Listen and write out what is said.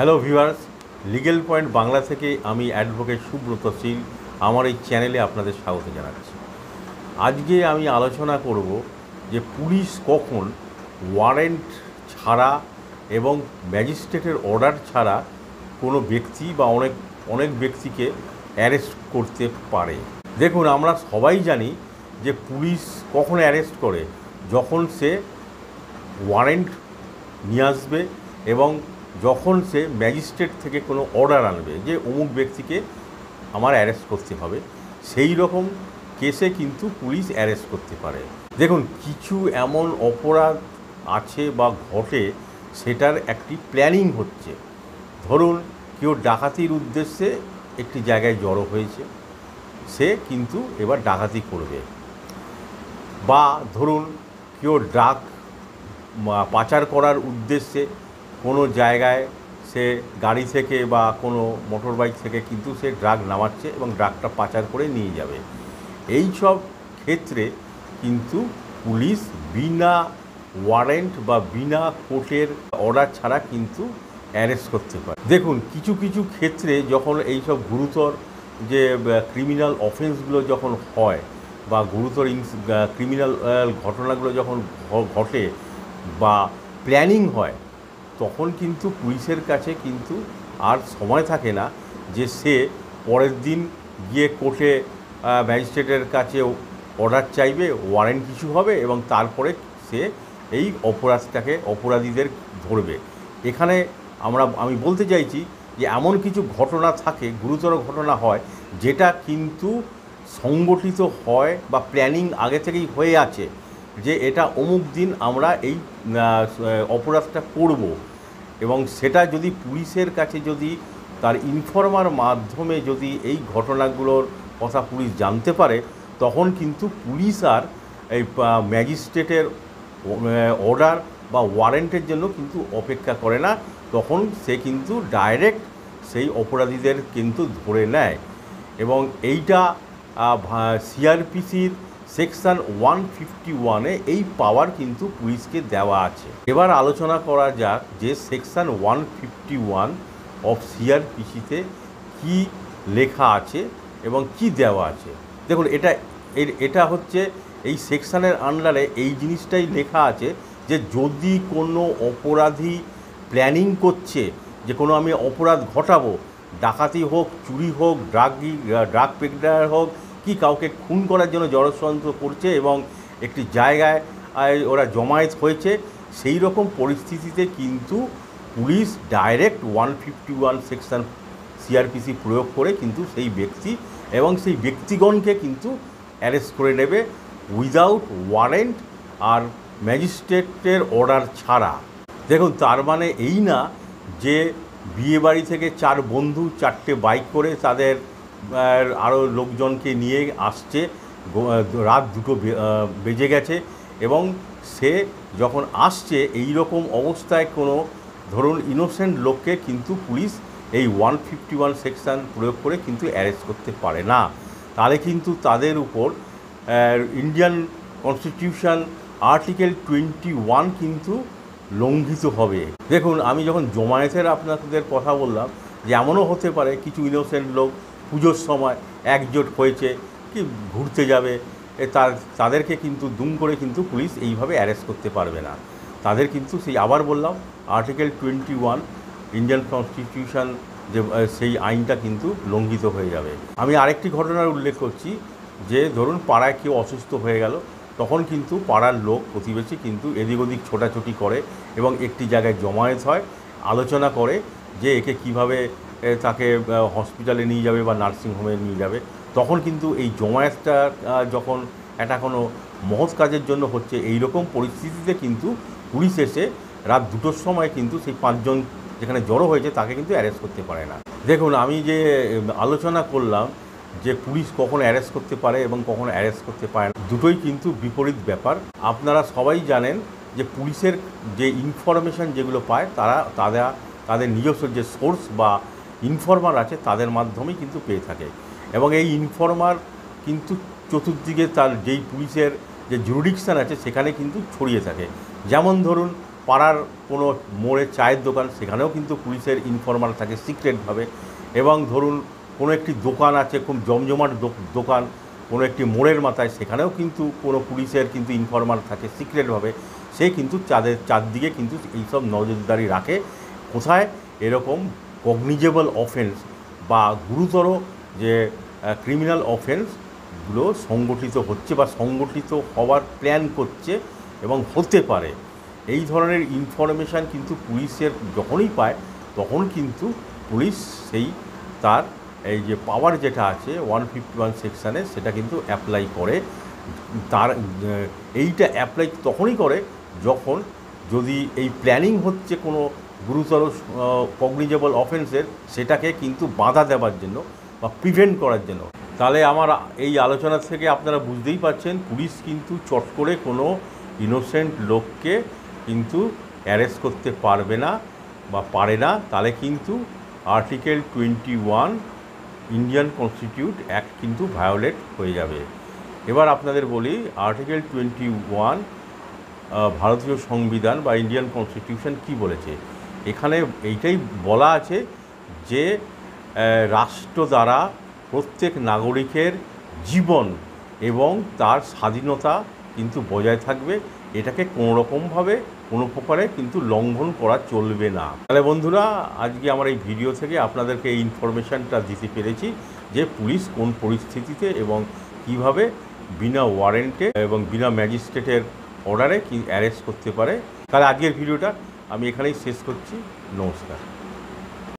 Hello viewers, legal point Bangla থেকে আমি advocate Subrata শীল আমার এই চ্যানেলে আপনাদের স্বাগত জানাচ্ছি। আজকে আমি আলোচনা করব যে পুলিশ কখন ওয়ারেন্ট ছাড়া এবং ম্যাজিস্ট্রেটের অর্ডার ছাড়া কোনো ব্যক্তি বা অনেক ব্যক্তিকে অ্যারেস্ট করতে পারে। দেখুন, আমরা সবাই জানি যে পুলিশ কখন অ্যারেস্ট করে, যখন সে ওয়ারেন্ট নিয়ে আসবে এবং যখন সে ম্যাজিস্ট্রেট থেকে কোনো অর্ডার আনবে যে অমুক ব্যক্তিকে আমার অ্যারেস্ট করতে হবে, সেই রকম কেসে কিন্তু পুলিশ অ্যারেস্ট করতে পারে। দেখুন, কিছু এমন অপরাধ আছে বা ঘটে, সেটার একটি প্ল্যানিং হচ্ছে। ধরুন, কেউ ডাকাতির উদ্দেশ্যে একটি জায়গায় জড়ো হয়েছে, সে কিন্তু এবার ডাকাতি করবে। বা ধরুন, কেউ ড্রাগ পাচার করার উদ্দেশ্যে কোনো জায়গায় সে গাড়ি থেকে বা কোনো মোটর বাইক থেকে কিন্তু সে ড্রাগ নামাচ্ছে এবং ড্রাগটা পাচার করে নিয়ে যাবে। এই সব ক্ষেত্রে কিন্তু পুলিশ বিনা ওয়ারেন্ট বা বিনা কোর্টের অর্ডার ছাড়া কিন্তু অ্যারেস্ট করতে পারে। দেখুন, কিছু কিছু ক্ষেত্রে যখন এই সব গুরুতর যে ক্রিমিনাল অফেন্সগুলো যখন হয় বা গুরুতর ক্রিমিনাল ঘটনাগুলো যখন ঘটে বা প্ল্যানিং হয়, তখন কিন্তু পুলিশের কাছে কিন্তু আর সময় থাকে না যে সে পরের দিন গিয়ে কোর্টে ম্যাজিস্ট্রেটের কাছে অর্ডার চাইবে, ওয়ারেন্ট ইস্যু হবে এবং তারপরে সে এই অপরাধীদের ধরবে। এখানে আমি বলতে চাইছি যে এমন কিছু ঘটনা থাকে, গুরুতর ঘটনা হয়, যেটা কিন্তু সংগঠিত হয় বা প্ল্যানিং আগে থেকেই হয়ে আছে যে এটা অমুক দিন আমরা এই অপরাধটা করব, এবং সেটা যদি পুলিশের কাছে যদি তার ইনফর্মার মাধ্যমে যদি এই ঘটনাগুলোর কথা পুলিশ জানতে পারে, তখন কিন্তু পুলিশ আর এই ম্যাজিস্ট্রেটের অর্ডার বা ওয়ারেন্টের জন্য কিন্তু অপেক্ষা করে না। তখন সে কিন্তু ডাইরেক্ট সেই অপরাধীদের কিন্তু ধরে নেয়। এবং এইটা সিআরপিসির সেকশন 151-এ এই পাওয়ার কিন্তু পুলিশকে দেওয়া আছে। এবার আলোচনা করা যাক যে সেকশন 151 অফ সিআরপিসিতে কি লেখা আছে এবং কি দেওয়া আছে। দেখুন, এটা হচ্ছে এই সেকশনের আন্ডারে এই জিনিসটাই লেখা আছে যে যদি কোনো অপরাধী প্ল্যানিং করছে যে কোনো আমি অপরাধ ঘটাবো, ডাকাতি হোক, চুরি হোক, ড্রাগ পেডলার হোক, কি কাউকে খুন করার জন্য জড়যন্ত্র করছে এবং একটি জায়গায় ওরা জমায়েত হয়েছে, সেই রকম পরিস্থিতিতে কিন্তু পুলিশ ডাইরেক্ট 151 সেকশন সিআরপিসি প্রয়োগ করে কিন্তু সেই ব্যক্তি এবং সেই ব্যক্তিগণকে কিন্তু অ্যারেস্ট করে নেবে উইদাউট ওয়ারেন্ট আর ম্যাজিস্ট্রেটের অর্ডার ছাড়া। দেখুন, তার মানে এই না যে বিয়েবাড়ি থেকে 4 বন্ধু 4টে বাইক করে তাদের আরও লোকজনকে নিয়ে আসছে, রাত 2টো বেজে গেছে এবং সে যখন আসছে এই রকম অবস্থায় কোনো ধরুন ইনোসেন্ট লোককে কিন্তু পুলিশ এই 151 সেকশন প্রয়োগ করে কিন্তু অ্যারেস্ট করতে পারে না। তাহলে কিন্তু তাদের উপর ইন্ডিয়ান কনস্টিটিউশন আর্টিকেল 21 কিন্তু লঙ্ঘিত হবে। দেখুন, আমি যখন জমায়েতের আপনাদের কথা বললাম, যে এমনও হতে পারে কিছু ইনোসেন্ট লোক পুজোর সময় একজোট হয়েছে কি ঘুরতে যাবে, তাদেরকে কিন্তু দুম করে কিন্তু পুলিশ এইভাবে অ্যারেস্ট করতে পারবে না। তাদের কিন্তু আবার বললাম আর্টিকেল 21 ইন্ডিয়ান কনস্টিটিউশন যে সেই আইনটা কিন্তু লঙ্ঘিত হয়ে যাবে। আমি আরেকটি ঘটনার উল্লেখ করছি যে ধরুন পাড়ায় কেউ অসুস্থ হয়ে গেল, তখন কিন্তু পাড়ার লোক প্রতিবেশী কিন্তু এদিক ওদিক ছোটাছুটি করে এবং একটি জায়গায় জমায়েত হয়, আলোচনা করে যে একে কিভাবে তাকে হসপিটালে নিয়ে যাবে বা নার্সিংহোমে নিয়ে যাবে। তখন কিন্তু এই জমায়েতটা যখন একটা কোনো মহৎ কাজের জন্য হচ্ছে, এই রকম পরিস্থিতিতে কিন্তু পুলিশ এসে রাত 2টোর সময় কিন্তু সেই 5 জন যেখানে জড়ো হয়েছে তাকে কিন্তু অ্যারেস্ট করতে পারে না। দেখুন, আমি যে আলোচনা করলাম যে পুলিশ কখন অ্যারেস্ট করতে পারে এবং কখন অ্যারেস্ট করতে পারে না, দুটোই কিন্তু বিপরীত ব্যাপার। আপনারা সবাই জানেন যে পুলিশের যে ইনফরমেশান যেগুলো পায় তাদের নিজস্ব যে সোর্স বা ইনফর্মার আছে তাদের মাধ্যমেই কিন্তু পেয়ে থাকে এবং এই ইনফর্মার কিন্তু চতুর্দিকে তার যেই পুলিশের যে জুরিডিকশান আছে সেখানে কিন্তু ছড়িয়ে থাকে। যেমন ধরুন পাড়ার কোনো মোড়ে চায়ের দোকান, সেখানেও কিন্তু পুলিশের ইনফরমার থাকে সিক্রেটভাবে। এবং ধরুন কোনো একটি দোকান আছে, খুব জমজমাট দোকান কোনো একটি মোড়ের মাথায়, সেখানেও কিন্তু কোনো পুলিশের কিন্তু ইনফরমার থাকে সিক্রেটভাবে। সে কিন্তু চারদিকে কিন্তু এইসব নজরদারি রাখে কোথায় এরকম কগনিজেবল অফেন্স বা গুরুতর যে ক্রিমিনাল অফেন্সগুলো সংগঠিত হচ্ছে বা সংগঠিত হওয়ার প্ল্যান করছে এবং হতে পারে। এই ধরনের ইনফরমেশান কিন্তু পুলিশের যখনই পায় তখন কিন্তু পুলিশ সেই তার এই যে পাওয়ার যেটা আছে 151 সেকশানে সেটা কিন্তু অ্যাপ্লাই করে। তার এইটা অ্যাপ্লাই তখনই করে যখন যদি এই প্ল্যানিং হচ্ছে কোনো গুরুতর কগনিজেবল অফেন্সের, সেটাকে কিন্তু বাধা দেওয়ার জন্য বা প্রিভেন্ট করার জন্য। তাহলে আমার এই আলোচনা থেকে আপনারা বুঝতেই পারছেন পুলিশ কিন্তু চট করে কোনো ইনোসেন্ট লোককে কিন্তু অ্যারেস্ট করতে পারবে না বা পারে না। তাহলে কিন্তু আর্টিকেল 21 ইন্ডিয়ান কনস্টিটিউট অ্যাক্ট কিন্তু ভায়োলেট হয়ে যাবে। এবার আপনাদের বলি আর্টিকেল 21 ভারতীয় সংবিধান বা ইন্ডিয়ান কনস্টিটিউশন কি বলেছে। এখানে এইটাই বলা আছে যে রাষ্ট্র দ্বারা প্রত্যেক নাগরিকের জীবন এবং তার স্বাধীনতা কিন্তু বজায় থাকবে। এটাকে কোনো রকমভাবে কোনো প্রকারে কিন্তু লঙ্ঘন করা চলবে না। তাহলে বন্ধুরা, আজকে আমার এই ভিডিও থেকে আপনাদেরকে এই ইনফরমেশানটা দিতে পেরেছি যে পুলিশ কোন পরিস্থিতিতে এবং কিভাবে বিনা ওয়ারেন্টে এবং বিনা ম্যাজিস্ট্রেটের অর্ডারে কি অ্যারেস্ট করতে পারে। তাহলে আজকের ভিডিওটা আমি এখানেই শেষ করছি। নমস্কার।